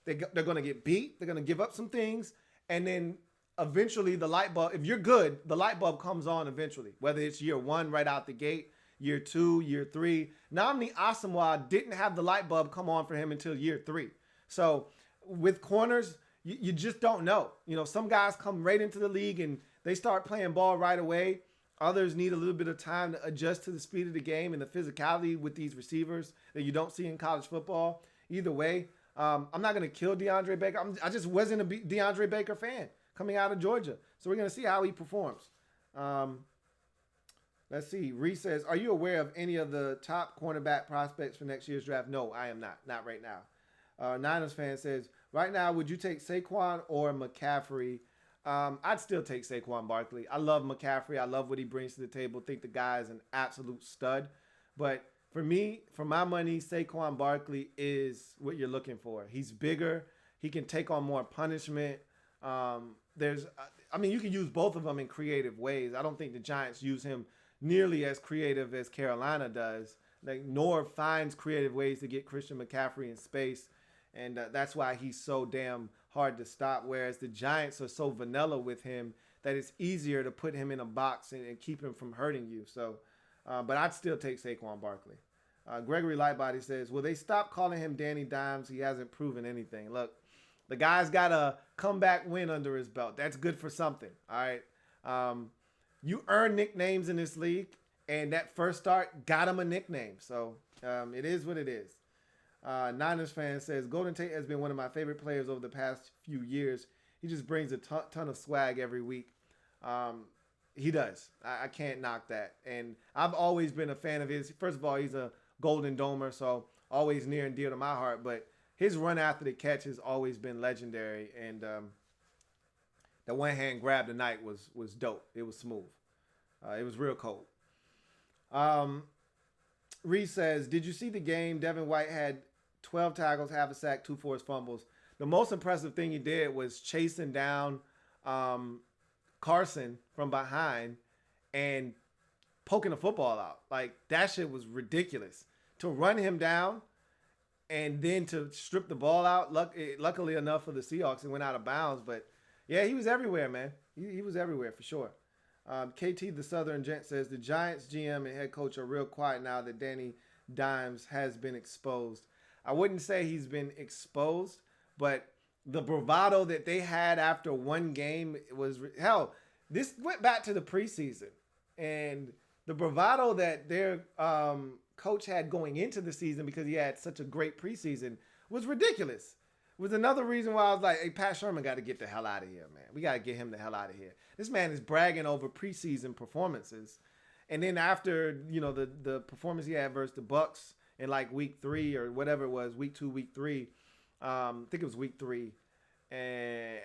Speaker 2: They're going to get beat. They're going to give up some things. And then eventually the light bulb, if you're good, the light bulb comes on eventually. Whether it's year 1 right out the gate, year 2, year 3. Namdi Asamoah didn't have the light bulb come on for him until year 3. So with corners, you just don't know. You know, some guys come right into the league and they start playing ball right away. Others need a little bit of time to adjust to the speed of the game and the physicality with these receivers that you don't see in college football. Either way, I'm not going to kill DeAndre Baker. I just wasn't a DeAndre Baker fan coming out of Georgia. So we're going to see how he performs. Let's see. Reese says, "Are you aware of any of the top cornerback prospects for next year's draft?" No, I am not. Not right now. Niners fan says, "Right now, would you take Saquon or McCaffrey?" I'd still take Saquon Barkley. I love McCaffrey. I love what he brings to the table. Think the guy is an absolute stud. But for me, for my money, Saquon Barkley is what you're looking for. He's bigger. He can take on more punishment. You can use both of them in creative ways. I don't think the Giants use him nearly as creative as Carolina does. Like, nor finds creative ways to get Christian McCaffrey in space, and that's why he's so damn hard to stop. Whereas the Giants are so vanilla with him that it's easier to put him in a box and keep him from hurting you. So, but I'd still take Saquon Barkley. Gregory Lightbody says, "Will they stop calling him Danny Dimes? He hasn't proven anything." Look, the guy's got a comeback win under his belt. That's good for something. All right. You earn nicknames in this league, and that first start got him a nickname. So it is what it is. Niners fan says, "Golden Tate has been one of my favorite players over the past few years. He just brings a ton of swag every week." He does. I can't knock that. And I've always been a fan of his. First of all, he's a Golden Domer, so always near and dear to my heart. But his run after the catch has always been legendary. And the one-hand grab tonight was dope. It was smooth. It was real cold. Reese says, "Did you see the game? Devin White had 12 tackles, half a sack, 2 forced fumbles. The most impressive thing he did was chasing down Carson from behind and poking the football out. Like, that shit was ridiculous. To run him down and then to strip the ball out, luckily enough for the Seahawks, it went out of bounds. But, yeah, he was everywhere, man. He was everywhere for sure. KT, the Southern Gent, says, "The Giants GM and head coach are real quiet now that Danny Dimes has been exposed." I wouldn't say he's been exposed, but the bravado that they had after one game was, hell, this went back to the preseason. And the bravado that their coach had going into the season because he had such a great preseason was ridiculous. Was another reason why I was like, "Hey, Pat Sherman got to get the hell out of here, man. We got to get him the hell out of here." This man is bragging over preseason performances. And then after, the performance he had versus the Bucks in like week 3 or whatever it was, week 2, week 3, I think it was week 3. And,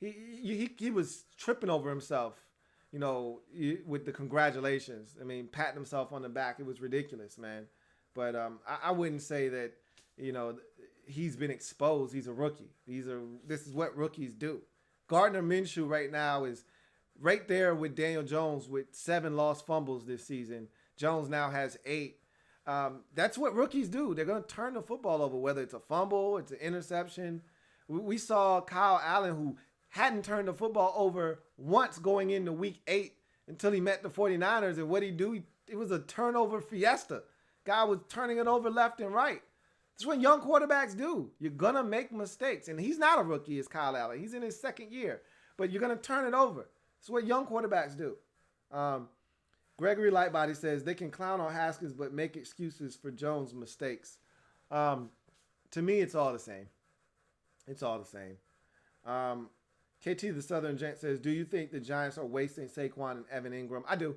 Speaker 2: he was tripping over himself, with the congratulations. I mean, patting himself on the back. It was ridiculous, man. But I wouldn't say that, he's been exposed. He's a rookie. This is what rookies do. Gardner Minshew right now is right there with Daniel Jones with 7 lost fumbles this season. Jones now has 8. That's what rookies do. They're going to turn the football over, whether it's a fumble, it's an interception. We saw Kyle Allen, who hadn't turned the football over once going into week 8 until he met the 49ers. And what he do? It was a turnover fiesta. Guy was turning it over left and right. That's what young quarterbacks do. You're going to make mistakes. And he's not a rookie as Kyle Allen. He's in his second year. But you're going to turn it over. That's what young quarterbacks do. Gregory Lightbody says, "They can clown on Haskins but make excuses for Jones' mistakes." To me, it's all the same. It's all the same. KT, the Southern Gent, says, "Do you think the Giants are wasting Saquon and Evan Ingram?" I do.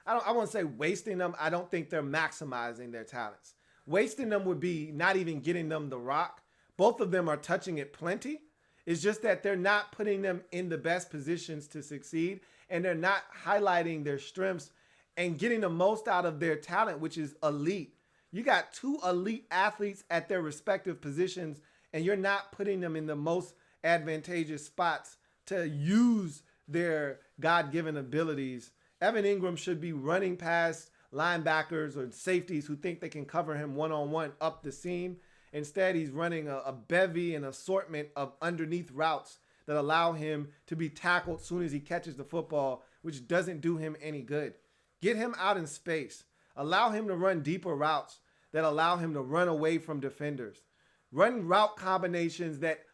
Speaker 2: I won't say wasting them. I don't think they're maximizing their talents. Wasting them would be not even getting them the rock. Both of them are touching it plenty. It's just that they're not putting them in the best positions to succeed, and they're not highlighting their strengths and getting the most out of their talent, which is elite. You got 2 elite athletes at their respective positions, and you're not putting them in the most advantageous spots to use their God-given abilities. Evan Ingram should be running past linebackers or safeties who think they can cover him one-on-one up the seam. Instead, he's running a bevy and assortment of underneath routes that allow him to be tackled as soon as he catches the football, which doesn't do him any good. Get him out in space. Allow him to run deeper routes that allow him to run away from defenders. Run route combinations that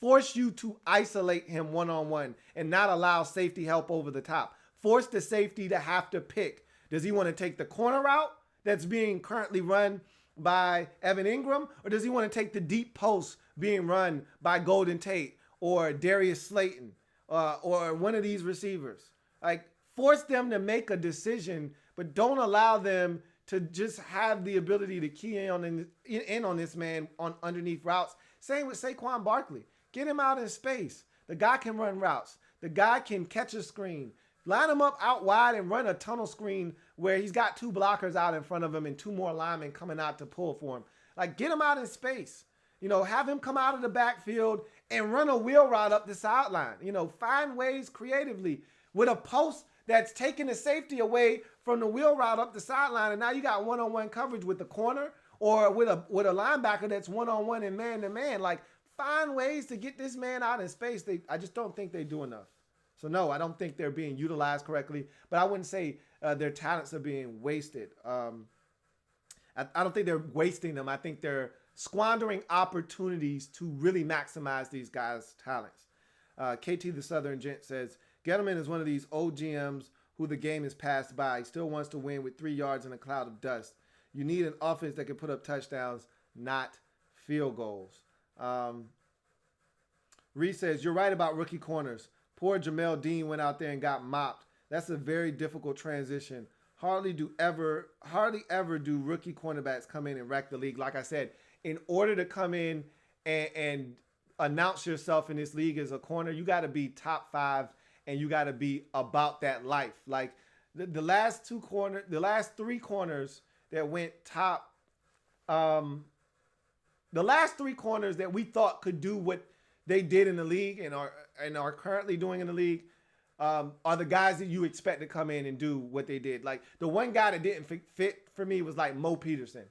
Speaker 2: force you to isolate him one-on-one and not allow safety help over the top. Force the safety to have to pick. Does he want to take the corner route that's being currently run by Evan Ingram, or does he want to take the deep post being run by Golden Tate or Darius Slayton or one of these receivers? Like, force them to make a decision, but don't allow them to just have the ability to key in on this man on underneath routes. Same with Saquon Barkley. Get him out in space. The guy can run routes. The guy can catch a screen. Line him up out wide and run a tunnel screen where he's got 2 blockers out in front of him and 2 more linemen coming out to pull for him. Like, get him out in space. Have him come out of the backfield and run a wheel route up the sideline. Find ways creatively with a post that's taking the safety away from the wheel route up the sideline, and now you got one-on-one coverage with the corner or with a linebacker that's one-on-one and man-to-man. Like, find ways to get this man out in space. I just don't think they do enough. So, no, I don't think they're being utilized correctly, but I wouldn't say their talents are being wasted. I don't think they're wasting them. I think they're squandering opportunities to really maximize these guys' talents. KT the Southern Gent says, Gettleman is one of these old GMs who the game is passed by. He still wants to win with 3 yards in a cloud of dust. You need an offense that can put up touchdowns, not field goals. Reese says, you're right about rookie corners. Poor Jamel Dean went out there and got mopped. That's a very difficult transition. Hardly ever do rookie cornerbacks come in and wreck the league. Like I said, in order to come in and announce yourself in this league as a corner, you got to be top 5 and you got to be about that life. Like the last 3 corners that went top, the last 3 corners that we thought could do what they did in the league and are currently doing in the league are the guys that you expect to come in and do what they did. Like the one guy that didn't fit for me was like Mo Peterson.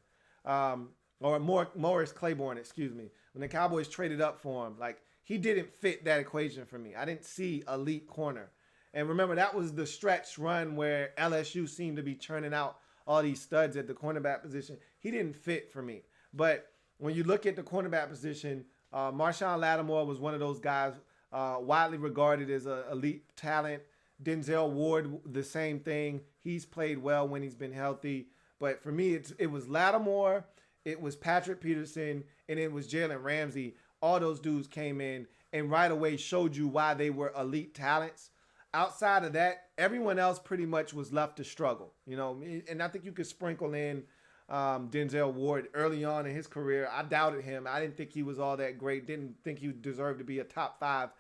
Speaker 2: Or Morris Claiborne, excuse me. When the Cowboys traded up for him, like he didn't fit that equation for me. I didn't see elite corner. And remember, that was the stretch run where LSU seemed to be churning out all these studs at the cornerback position. He didn't fit for me. But when you look at the cornerback position, Marshawn Lattimore was one of those guys widely regarded as an elite talent. Denzel Ward, the same thing. He's played well when he's been healthy. But for me, it was Lattimore, it was Patrick Peterson, and it was Jalen Ramsey. All those dudes came in and right away showed you why they were elite talents. Outside of that, everyone else pretty much was left to struggle, and I think you could sprinkle in Denzel Ward early on in his career. I doubted him. I didn't think he was all that great. Didn't think he deserved to be a top 5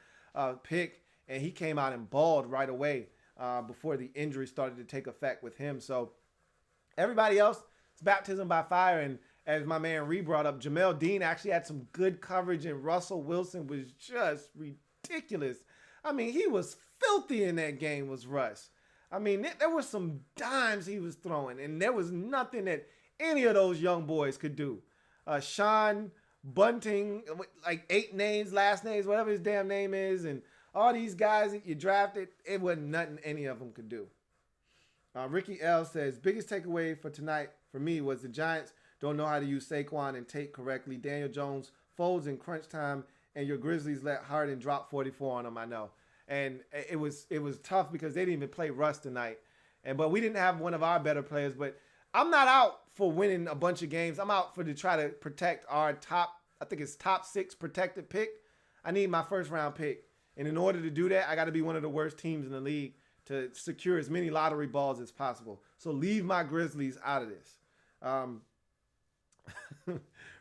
Speaker 2: pick, and he came out and balled right away before the injury started to take effect with him. So everybody else, it's baptism by fire, and as my man Ree brought up, Jamel Dean actually had some good coverage, and Russell Wilson was just ridiculous. I mean, he was filthy in that game, was Russ. I mean, there were some dimes he was throwing, and there was nothing that any of those young boys could do. Sean Bunting, like 8 names, last names, whatever his damn name is, and all these guys that you drafted, it wasn't nothing any of them could do. Ricky L says, biggest takeaway for tonight for me was the Giants don't know how to use Saquon and Tate correctly. Daniel Jones folds in crunch time, and your Grizzlies let Harden drop 44 on them, I know. And it was tough because they didn't even play Russ tonight. But we didn't have one of our better players. But I'm not out for winning a bunch of games. I'm out to try to protect our top 6 protected pick. I need my first round pick. And in order to do that, I got to be one of the worst teams in the league to secure as many lottery balls as possible. So leave my Grizzlies out of this.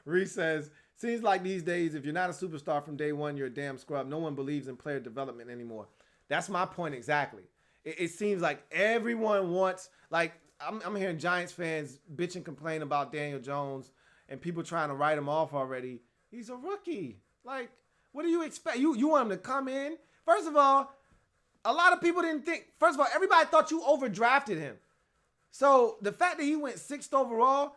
Speaker 2: Reese says, seems like these days, if you're not a superstar from day one, you're a damn scrub. No one believes in player development anymore. That's my point exactly. It seems like everyone wants, like, I'm hearing Giants fans bitch and complain about Daniel Jones and people trying to write him off already. He's a rookie. Like, what do you expect? You want him to come in? First of all, a lot of people didn't think, first of all, everybody thought you overdrafted him. So the fact that he went 6th overall,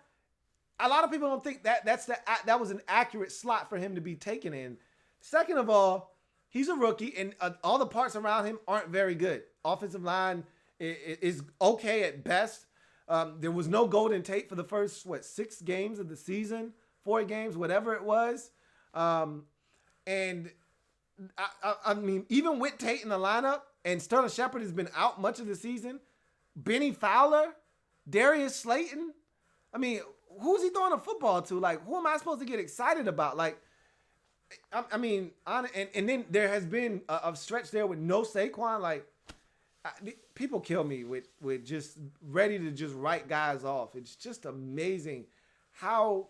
Speaker 2: a lot of people don't think that was an accurate slot for him to be taken in. Second of all, he's a rookie, and all the parts around him aren't very good. Offensive line is okay at best. There was no Golden Tate for the first, 6 games of the season, 4 games, whatever it was. And I mean, even with Tate in the lineup, and Sterling Shepard has been out much of the season, Benny Fowler, Darius Slayton, I mean, who's he throwing a football to? Like, who am I supposed to get excited about? Like, I mean, and then there has been a stretch there with no Saquon. Like, People kill me with just ready to just write guys off. It's just amazing how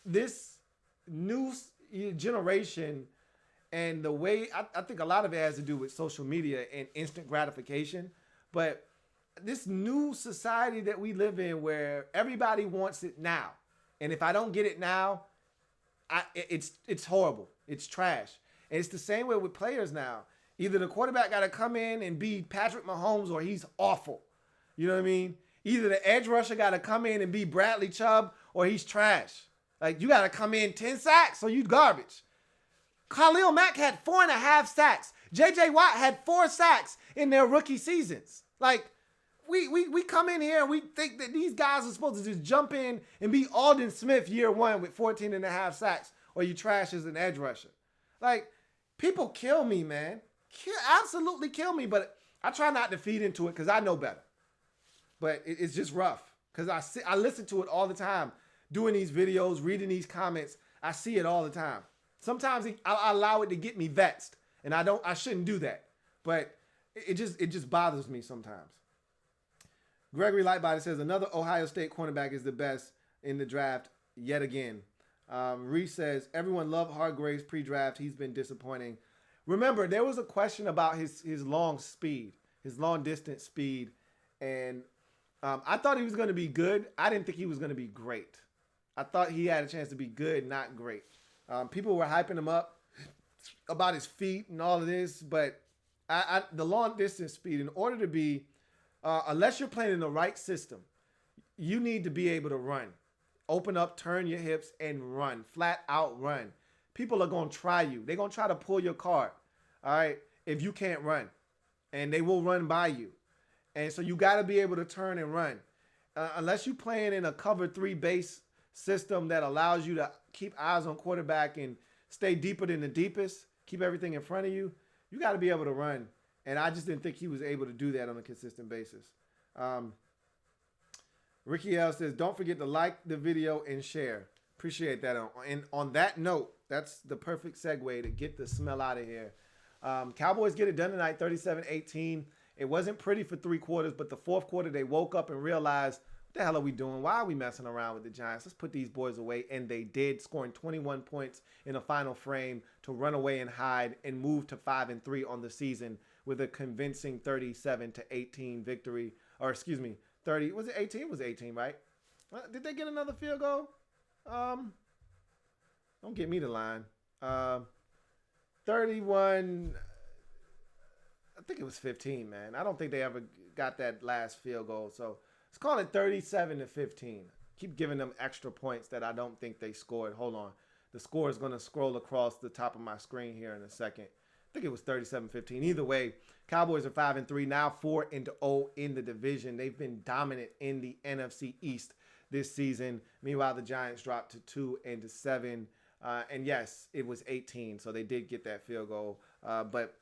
Speaker 2: this new generation and the way I think a lot of it has to do with social media and instant gratification, but this new society that we live in where everybody wants it now, and if I don't get it now, it's horrible. It's trash. And it's the same way with players now. Either the quarterback got to come in and be Patrick Mahomes or he's awful. You know what I mean? Either the edge rusher got to come in and be Bradley Chubb or he's trash. Like, you got to come in 10 sacks or you garbage. Khalil Mack had 4.5 sacks. J.J. Watt had 4 sacks in their rookie seasons. Like, we come in here and we think that these guys are supposed to just jump in and be Aldon Smith year one with 14.5 sacks or you trash as an edge rusher. Like, people kill me, man. Absolutely kill me, but I try not to feed into it because I know better. But it's just rough because I listen to it all the time, doing these videos, reading these comments. I see it all the time. Sometimes I allow it to get me vexed, and I shouldn't do that. But it just bothers me sometimes. Gregory Lightbody says another Ohio State cornerback is the best in the draft yet again. Reese says everyone loved Hargraves pre-draft. He's been disappointing. Remember, there was a question about his long speed, his long distance speed, and I thought he was going to be good. I didn't think he was going to be great. I thought he had a chance to be good, not great. People were hyping him up about his feet and all of this, but the long distance speed, in order to be, unless you're playing in the right system, you need to be able to run. Open up, turn your hips, and run. Flat out run. People are going to try you. They're going to try to pull your card, all right, if you can't run. And they will run by you. And so you got to be able to turn and run. Unless you're playing in a cover 3 base system that allows you to keep eyes on quarterback and stay deeper than the deepest, keep everything in front of you, you got to be able to run. And I just didn't think he was able to do that on a consistent basis. Ricky L says, don't forget to like the video and share. Appreciate that. And on that note, that's the perfect segue to get the smell out of here. Cowboys get it done tonight, 37-18. It wasn't pretty for 3 quarters, but the 4th quarter, they woke up and realized, what the hell are we doing? Why are we messing around with the Giants? Let's put these boys away. And they did, scoring 21 points in the final frame to run away and hide and move to 5-3 on the season with a convincing 37-18 victory. Or excuse me, 30. Was it 18? It was 18, right? Did they get another field goal? Don't get me the line. 31. I think it was 15, man. I don't think they ever got that last field goal. So let's call it 37-15. Keep giving them extra points that I don't think they scored. Hold on. The score is going to scroll across the top of my screen here in a second. I think it was 37-15. Either way, Cowboys are 5-3, now 4-0 in the division. They've been dominant in the NFC East this season. Meanwhile, the Giants dropped to 2-7. And yes, it was 18, so they did get that field goal. But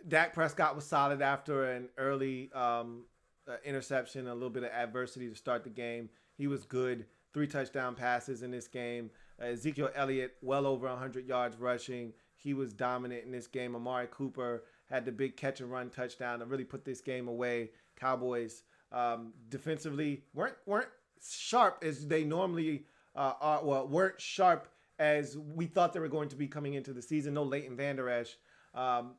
Speaker 2: Dak Prescott was solid after an early interception, a little bit of adversity to start the game. He was good. 3 touchdown passes in this game. Ezekiel Elliott, well over 100 yards rushing. He was dominant in this game. Amari Cooper had the big catch and run touchdown to really put this game away. Cowboys defensively weren't sharp as they normally are. Well, weren't sharp as we thought they were going to be coming into the season. No Leighton Vander Esch.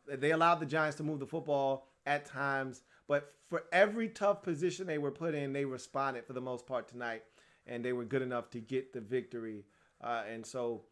Speaker 2: They allowed the Giants to move the football at times, but for every tough position they were put in, they responded for the most part tonight, and they were good enough to get the victory. And so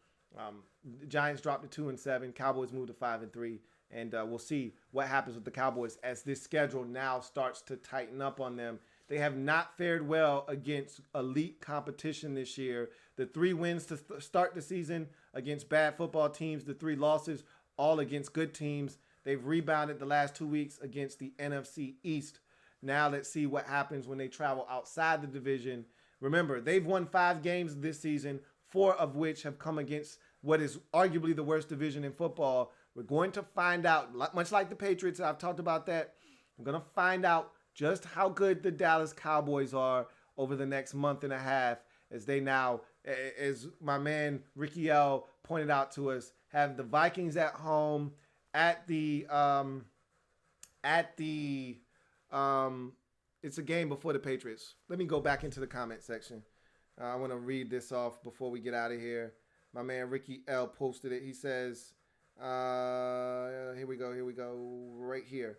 Speaker 2: the Giants dropped to 2-7. Cowboys moved to 5-3, and we'll see what happens with the Cowboys as this schedule now starts to tighten up on them. They have not fared well against elite competition this year. The 3 wins to start the season against bad football teams, the 3 losses all against good teams. They've rebounded the last 2 weeks against the NFC East. Now let's see what happens when they travel outside the division. Remember, they've won 5 games this season, 4 of which have come against what is arguably the worst division in football. We're going to find out, much like the Patriots, I've talked about that. We're going to find out just how good the Dallas Cowboys are over the next month and a half as they now, as my man Ricky L pointed out to us, have the Vikings at home, at the at the it's a game before the Patriots. Let me go back into the comment section. I want to read this off before we get out of here. My man Ricky L posted it. He says, here we go, right here.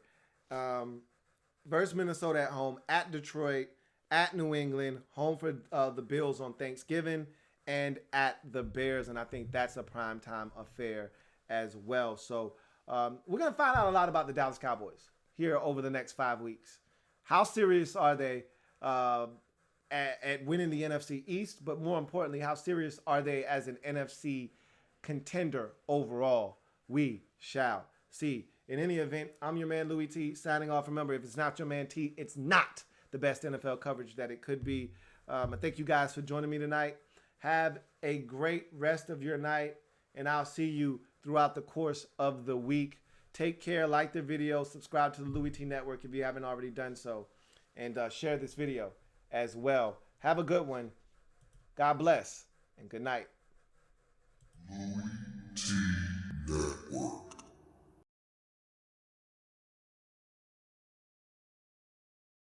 Speaker 2: Versus Minnesota at home, at Detroit, at New England, home for the Bills on Thanksgiving, and at the Bears. And I think that's a primetime affair as well. So we're going to find out a lot about the Dallas Cowboys here over the next 5 weeks. How serious are they at winning the NFC East? But more importantly, how serious are they as an NFC contender overall? We shall see. In any event, I'm your man, Louie T, signing off. Remember, if it's not your man T, it's not the best NFL coverage that it could be. I thank you guys for joining me tonight. Have a great rest of your night, and I'll see you throughout the course of the week. Take care, like the video, subscribe to the Louie T Network if you haven't already done so, and share this video as well. Have a good one. God bless, and good night.
Speaker 3: Louie T Network.